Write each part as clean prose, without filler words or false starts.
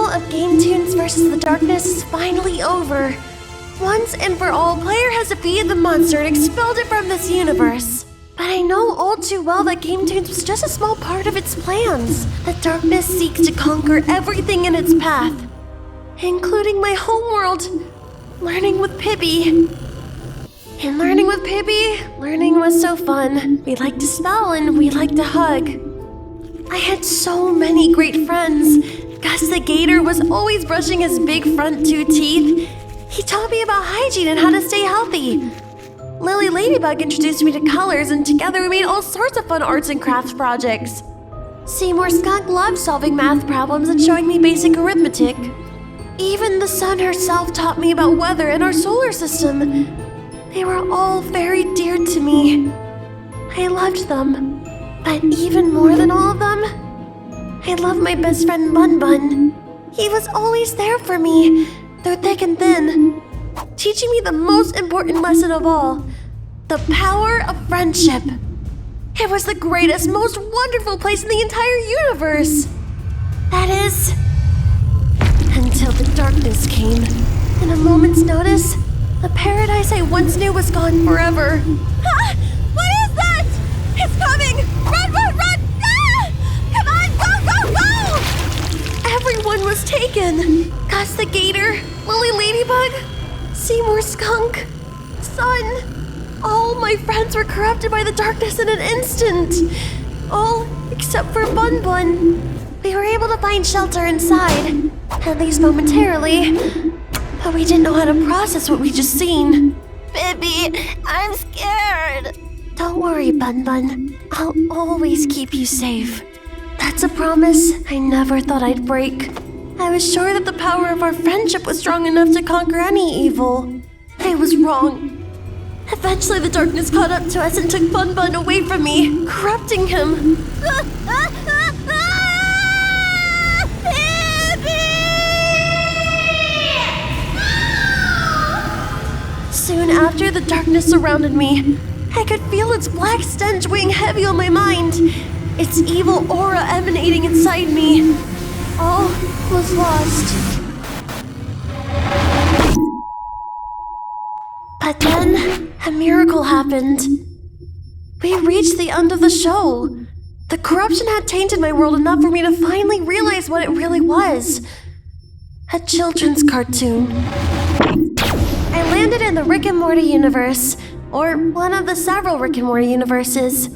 of GameToons versus the Darkness is finally over. Once and for all, player has defeated the monster and expelled it from this universe. But I know all too well that GameToons was just a small part of its plans. The Darkness seeks to conquer everything in its path, including my homeworld, learning with Pibby. And learning with Pibby, learning was so fun. We liked to spell and we liked to hug. I had so many great friends. Gus the Gator was always brushing his big front 2 teeth. He taught me about hygiene and how to stay healthy. Lily Ladybug introduced me to colors, and together we made all sorts of fun arts and crafts projects. Seymour Skunk loved solving math problems and showing me basic arithmetic. Even the sun herself taught me about weather and our solar system. They were all very dear to me. I loved them. But even more than all of them, I loved my best friend Bun Bun. He was always there for me, through thick and thin, teaching me the most important lesson of all, the power of friendship. It was the greatest, most wonderful place in the entire universe. That is, until the darkness came. In a moment's notice, the paradise I once knew was gone forever. Ah! What is that? It's coming! Run, run, run! Ah! Come on, go, go, go! Everyone was taken. Gus the Gator, Lily Ladybug, Seymour Skunk, Sun. All my friends were corrupted by the darkness in an instant. All except for Bun Bun. We were able to find shelter inside, at least momentarily. But we didn't know how to process what we just seen. Pibby, I'm scared. Don't worry, Bun Bun. I'll always keep you safe. That's a promise I never thought I'd break. I was sure that the power of our friendship was strong enough to conquer any evil. I was wrong. Eventually the darkness caught up to us and took Bun Bun away from me, corrupting him. Soon after, the darkness surrounded me. I could feel its black stench weighing heavy on my mind, its evil aura emanating inside me. All was lost. But then, a miracle happened. We reached the end of the show. The corruption had tainted my world enough for me to finally realize what it really was. A children's cartoon. I landed in the Rick and Morty universe, or one of the several Rick and Morty universes.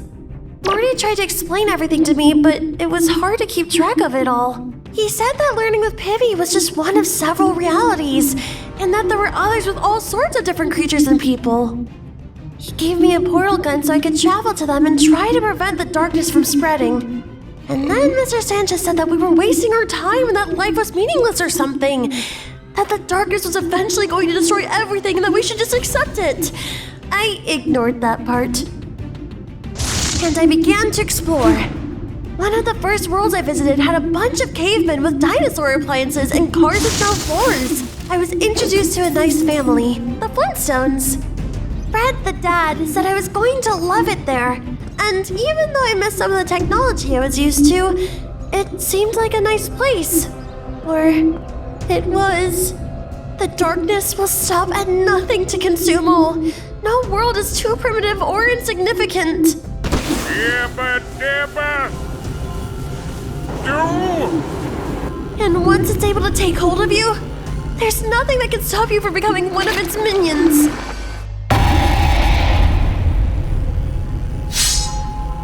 Morty tried to explain everything to me, but it was hard to keep track of it all. He said that learning with Pibby was just one of several realities, and that there were others with all sorts of different creatures and people. He gave me a portal gun so I could travel to them and try to prevent the darkness from spreading. And then Mr. Sanchez said that we were wasting our time and that life was meaningless or something. That the darkness was eventually going to destroy everything and that we should just accept it. I ignored that part. And I began to explore. One of the first worlds I visited had a bunch of cavemen with dinosaur appliances and cars with no floors. I was introduced to a nice family, the Flintstones. Fred, the dad, said I was going to love it there. And even though I missed some of the technology I was used to, it seemed like a nice place. Or it was. The darkness will stop at nothing to consume all. No world is too primitive or insignificant. Dibba, dibba. Do. And once it's able to take hold of you, there's nothing that can stop you from becoming one of its minions.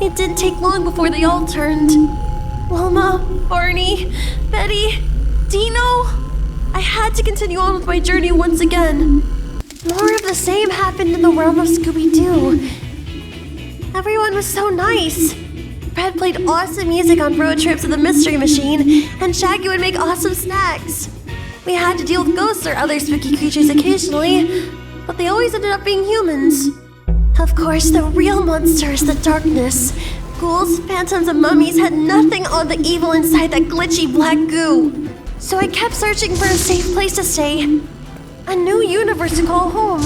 It didn't take long before they all turned. Wilma, Barney, Betty, Dino. I had to continue on with my journey once again. More of the same happened in the realm of Scooby-Doo. Everyone was so nice. Fred played awesome music on road trips with the Mystery Machine, and Shaggy would make awesome snacks. We had to deal with ghosts or other spooky creatures occasionally, but they always ended up being humans. Of course, the real monster is the darkness. Ghouls, phantoms, and mummies had nothing on the evil inside that glitchy black goo. So I kept searching for a safe place to stay. A new universe to call home.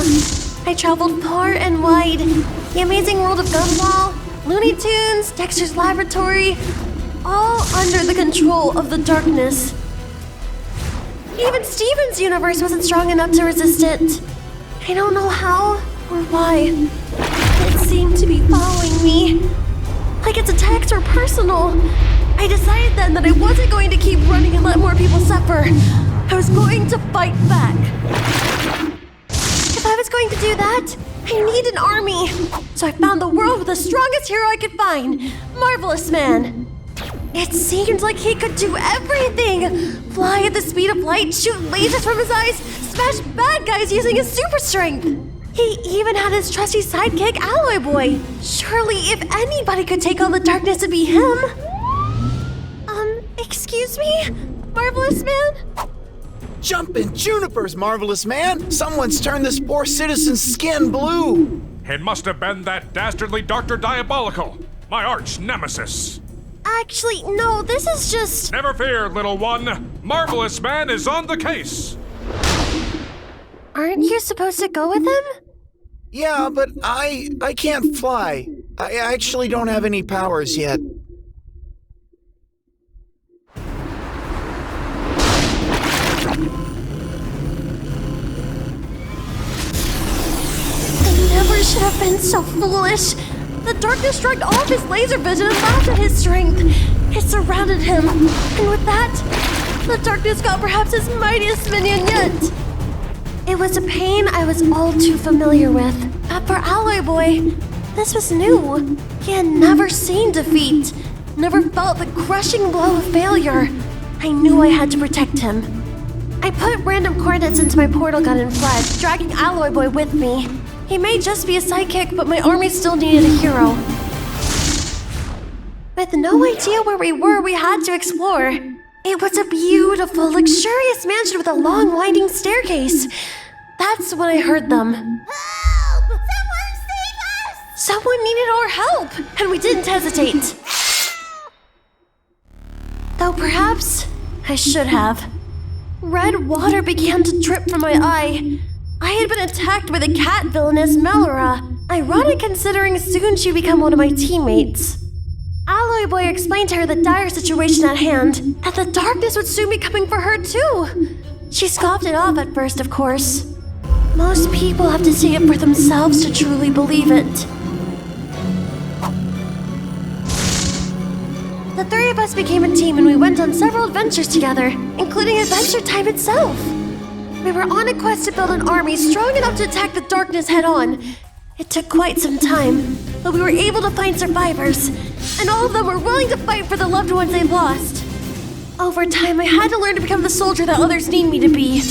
I traveled far and wide. The amazing world of Gumball, Looney Tunes, Dexter's Laboratory, all under the control of the darkness. Even Steven's universe wasn't strong enough to resist it. I don't know how or why. It seemed to be following me. Like its attacks were personal. I decided then that I wasn't going to keep running and let more people suffer. I was going to fight back. If I was going to do that, I need an army. So I found the world with the strongest hero I could find, Marvelous Man. It seemed like he could do everything. Fly at the speed of light, shoot lasers from his eyes, smash bad guys using his super strength. He even had his trusty sidekick, Alloy Boy. Surely if anybody could take on the darkness, it'd be him. Excuse me? Marvelous Man? Jumpin' junipers, Marvelous Man! Someone's turned this poor citizen's skin blue! It must have been that dastardly Dr. Diabolical, my arch nemesis. Actually, no, this is just... Never fear, little one. Marvelous Man is on the case. Aren't you supposed to go with him? Yeah, but I can't fly. I actually don't have any powers yet. I should have been so foolish. The darkness struck off his laser vision and laughed at his strength. It surrounded him, and with that, the darkness got perhaps his mightiest minion yet. It was a pain I was all too familiar with. But for Alloy Boy, this was new. He had never seen defeat, never felt the crushing blow of failure. I knew I had to protect him. I put random coordinates into my portal gun and fled, dragging Alloy Boy with me. He may just be a sidekick, but my army still needed a hero. With no idea where we were, we had to explore. It was a beautiful, luxurious mansion with a long, winding staircase. That's when I heard them. Help! Someone save us! Someone needed our help, and we didn't hesitate. Though perhaps I should have. Red water began to drip from my eye. I had been attacked by the cat villainess Melora. Ironic considering soon she'd become one of my teammates. Alloy Boy explained to her the dire situation at hand, that the darkness would soon be coming for her too. She scoffed it off at first, of course. Most people have to see it for themselves to truly believe it. The three of us became a team and we went on several adventures together, including Adventure Time itself. We were on a quest to build an army strong enough to attack the darkness head-on. It took quite some time, but we were able to find survivors, and all of them were willing to fight for the loved ones they lost. Over time, I had to learn to become the soldier that others need me to be,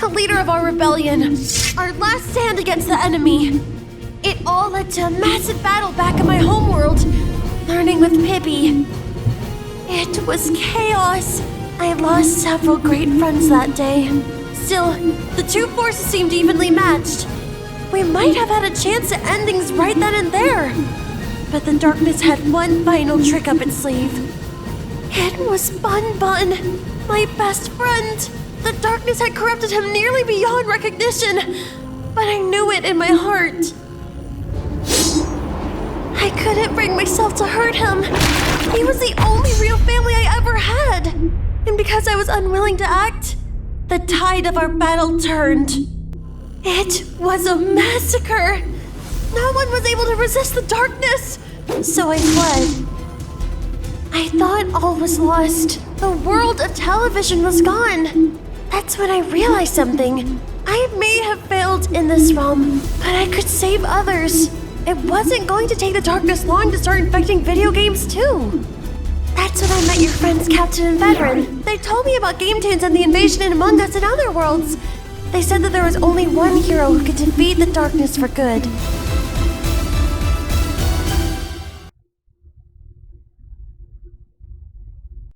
a leader of our rebellion, our last stand against the enemy. It all led to a massive battle back in my homeworld, learning with Pibby. It was chaos. I lost several great friends that day. Still, the two forces seemed evenly matched. We might have had a chance to end things right then and there. But the darkness had one final trick up its sleeve. It was Bun Bun, my best friend. The darkness had corrupted him nearly beyond recognition, but I knew it in my heart. I couldn't bring myself to hurt him. He was the only real family I ever had. And because I was unwilling to act, the tide of our battle turned. It was a massacre. No one was able to resist the darkness, so I fled. I thought all was lost. The world of television was gone. That's when I realized something. I may have failed in this realm, but I could save others. It wasn't going to take the darkness long to start infecting video games too. That's when I met your friends Captain and Veteran. They told me about Game Tunes and the invasion in Among Us and other worlds. They said that there was only one hero who could defeat the darkness for good.